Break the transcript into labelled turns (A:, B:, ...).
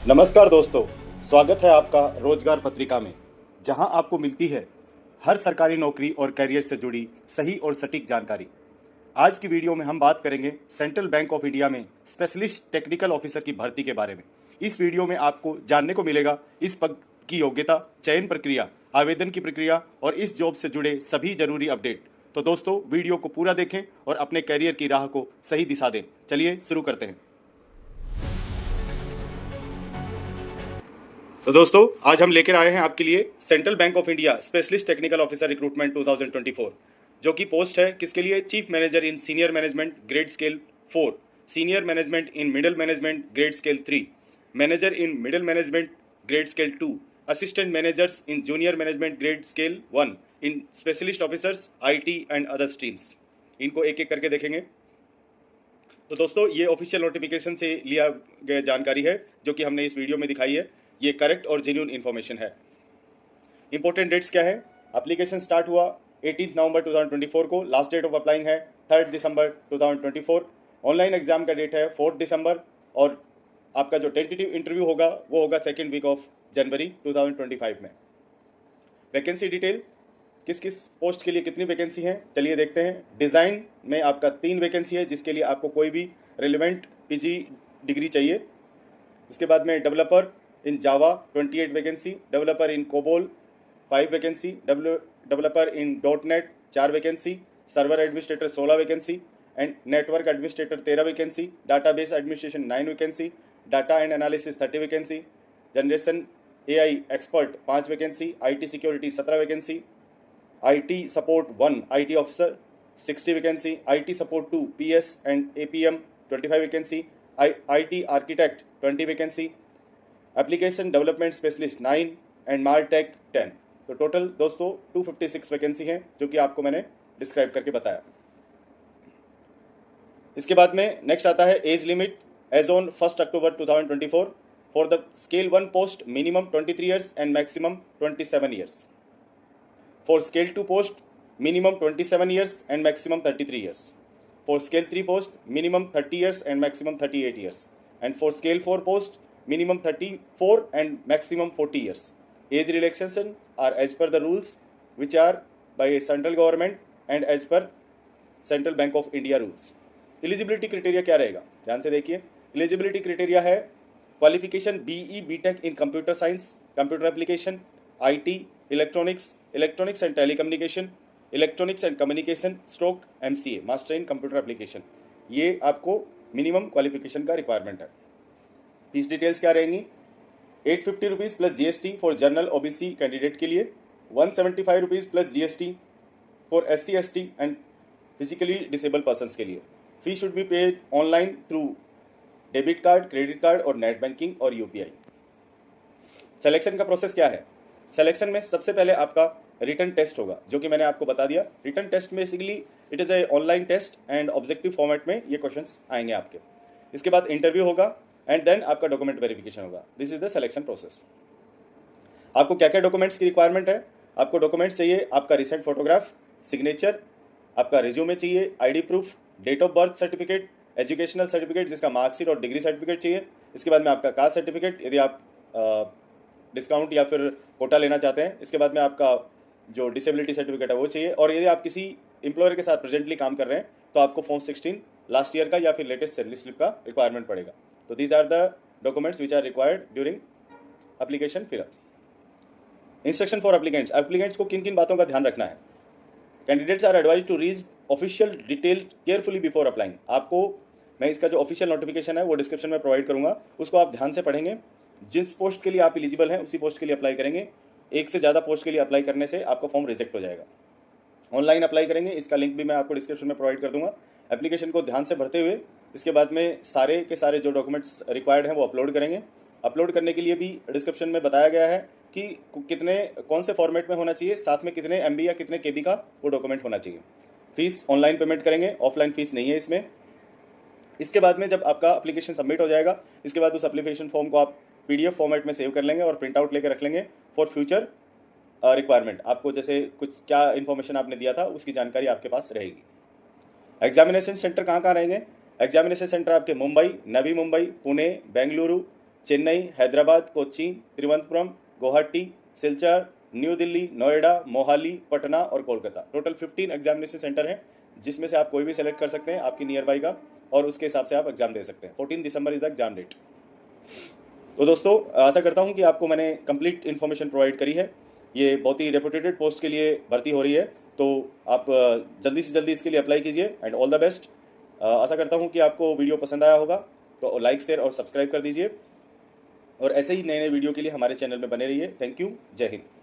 A: नमस्कार दोस्तों, स्वागत है आपका रोजगार पत्रिका में, जहां आपको मिलती है हर सरकारी नौकरी और करियर से जुड़ी सही और सटीक जानकारी। आज की वीडियो में हम बात करेंगे सेंट्रल बैंक ऑफ इंडिया में स्पेशलिस्ट टेक्निकल ऑफिसर की भर्ती के बारे में। इस वीडियो में आपको जानने को मिलेगा इस पद की योग्यता, चयन प्रक्रिया, आवेदन की प्रक्रिया और इस जॉब से जुड़े सभी जरूरी अपडेट। तो दोस्तों, वीडियो को पूरा देखें और अपने करियर की राह को सही दिशा दें। चलिए शुरू करते हैं। तो दोस्तों, आज हम लेकर आए हैं आपके लिए central bank of India specialist technical officer recruitment 2024, जो कि पोस्ट है किसके लिए? Chief manager in senior management grade scale 4, senior management in middle management grade scale 3, manager in middle management grade scale 2, assistant managers in junior management grade scale 1, in specialist officers IT and other streams. इनको एक एक करके देखेंगे। तो दोस्तों, ये official notification से लिया गया जानकारी है जो कि हमने इस वीडियो में दिखाई है। ये करेक्ट और जेन्युइन इन्फॉर्मेशन है। इंपॉर्टेंट डेट्स क्या है? एप्लीकेशन स्टार्ट हुआ 18 नवंबर 2024 को। लास्ट डेट ऑफ अप्लाइंग है 3 दिसंबर 2024। ऑनलाइन एग्जाम का डेट है 4 दिसंबर और आपका जो टेंटेटिव इंटरव्यू होगा वो होगा 2nd वीक ऑफ जनवरी 2025 में। वैकेंसी डिटेल, किस किस पोस्ट के लिए कितनी वैकेंसी है, चलिए देखते हैं। डिज़ाइन में आपका 3 वैकेंसी है, जिसके लिए आपको कोई भी रिलेवेंट PG डिग्री चाहिए। उसके बाद में developer in Java 28 vacancy, developer in COBOL 5 vacancy, developer in .NET 4 vacancy, server administrator 16 vacancy and network administrator 13 vacancy, database administration 9 vacancy, data and analysis 30 vacancy, generation AI expert 5 vacancy, IT security 17 vacancy, IT support 1 IT officer 60 vacancy, IT support 2 PS and APM 25 vacancy, IT architect 20 vacancy, application development specialist 9 and martech 10। तो total दोस्तों 256 vacancy हैं, जो कि आपको मैंने describe करके बताया। इसके बाद में नेक्स्ट आता है age limit. Age on 1 October 2024 for the scale 1 post minimum 23 years and maximum 27 years. For scale 2 post minimum 27 years and maximum 33 years. For scale 3 post minimum 30 years and maximum 38 years. And for scale 4 post minimum 34 and maximum 40 years. Age relaxation are as per the rules which are by central government and as per Central Bank of India rules. Eligibility criteria क्या रहेगा, ध्यान से देखिए। Eligibility criteria है qualification BE BTech in computer science, computer application, IT, electronics and telecommunication, electronics and communication stroke MCA, master in computer application। ये आपको minimum qualification का requirement है। फीस डिटेल्स क्या रहेंगी? 850 rupees plus GST for general OBC candidate के लिए, 175 rupees plus GST for SC ST and physically disabled persons के लिए। Fee should be paid online through debit card, credit card और net banking और UPI। Selection का process क्या है? Selection में सबसे पहले आपका रिटन टेस्ट होगा, जो कि मैंने आपको बता दिया। रिटन टेस्ट में basically it is a online test and objective format में ये क्वेश्चंस आएंगे आपके। इसके बाद इंटरव्यू होगा एंड देन आपका डॉक्यूमेंट वेरिफिकेशन होगा। This is the selection process. आपको क्या क्या डॉक्यूमेंट्स की रिक्वायरमेंट है? आपको डॉक्यूमेंट्स चाहिए आपका रिसेंट फोटोग्राफ, सिग्नेचर, आपका रिज्यूमे चाहिए, ID proof, date of birth certificate, educational certificate जिसका मार्कशीट और डिग्री सर्टिफिकेट चाहिए। इसके बाद में आपका कास्ट सर्टिफिकेट यदि आप डिस्काउंट या फिर कोटा लेना चाहते हैं। इसके बाद में आपका जो डिसेबिलिटी सर्टिफिकेट है वो चाहिए। और यदि आप किसी एम्प्लॉयर के साथ प्रेजेंटली काम कर रहे हैं तो आपको फॉर्म 16 लास्ट ईयर का या फिर लेटेस्ट सैलरी स्लिप का रिक्वायरमेंट पड़ेगा। तो these are the documents which are required during application fill up. Instruction for applicants. Applicants को किन किन बातों का ध्यान रखना है? Candidates are advise to read official detail carefully before applying. आपको मैं इसका जो ऑफिशियल नोटिफिकेशन है वो डिस्क्रिप्शन में प्रोवाइड करूंगा, उसको आप ध्यान से पढ़ेंगे। जिस पोस्ट के लिए आप एलिजिबल हैं उसी पोस्ट के लिए अप्लाई करेंगे। एक से ज़्यादा पोस्ट के लिए अप्लाई करने से आपका फॉर्म रिजेक्ट हो जाएगा। ऑनलाइन अप्लाई करेंगे, इसका लिंक भी मैं आपको डिस्क्रिप्शन में प्रोवाइड कर दूंगा। एप्लीकेशन को ध्यान से भरते हुए इसके बाद में सारे के सारे जो डॉक्यूमेंट्स रिक्वायर्ड हैं वो अपलोड करेंगे। अपलोड करने के लिए भी डिस्क्रिप्शन में बताया गया है कि कितने कौन से फॉर्मेट में होना चाहिए, साथ में कितने MB या कितने KB का वो डॉक्यूमेंट होना चाहिए। फीस ऑनलाइन पेमेंट करेंगे, ऑफलाइन फीस नहीं है इसमें। इसके बाद में जब आपका एप्लीकेशन सबमिट हो जाएगा, इसके बाद उस एप्लीकेशन फॉर्म को आप PDF फॉर्मेट में सेव कर लेंगे और प्रिंट आउट लेकर रख लेंगे फॉर फ्यूचर रिक्वायरमेंट। आपको जैसे कुछ क्या इन्फॉर्मेशन आपने दिया था उसकी जानकारी आपके पास रहेगी। एग्जामिनेशन सेंटर कहाँ कहाँ रहेंगे? एग्जामिनेशन सेंटर आपके मुंबई, नवी मुंबई, पुणे, बेंगलुरु, चेन्नई, हैदराबाद, कोच्चि, तिरुवनंतपुरम, गुवाहाटी, सिलचर, न्यू दिल्ली, नोएडा, मोहाली, पटना और कोलकाता। टोटल 15 एग्जामिनेशन सेंटर हैं, जिसमें से आप कोई भी सेलेक्ट कर सकते हैं आपकी नियर बाई का, और उसके हिसाब से आप एग्जाम दे सकते हैं। 14 दिसंबर इज द एग्जाम डेट। तो दोस्तों, आशा करता हूं कि आपको मैंने कंप्लीट इन्फॉर्मेशन प्रोवाइड करी है। ये बहुत ही रेपुटेटेड पोस्ट के लिए भर्ती हो रही है, तो आप जल्दी से जल्दी इसके लिए अप्लाई कीजिए एंड ऑल द बेस्ट। आशा करता हूं कि आपको वीडियो पसंद आया होगा, तो लाइक, शेयर और सब्सक्राइब कर दीजिए, और ऐसे ही नए नए वीडियो के लिए हमारे चैनल में बने रहिए। Thank you. जय हिंद।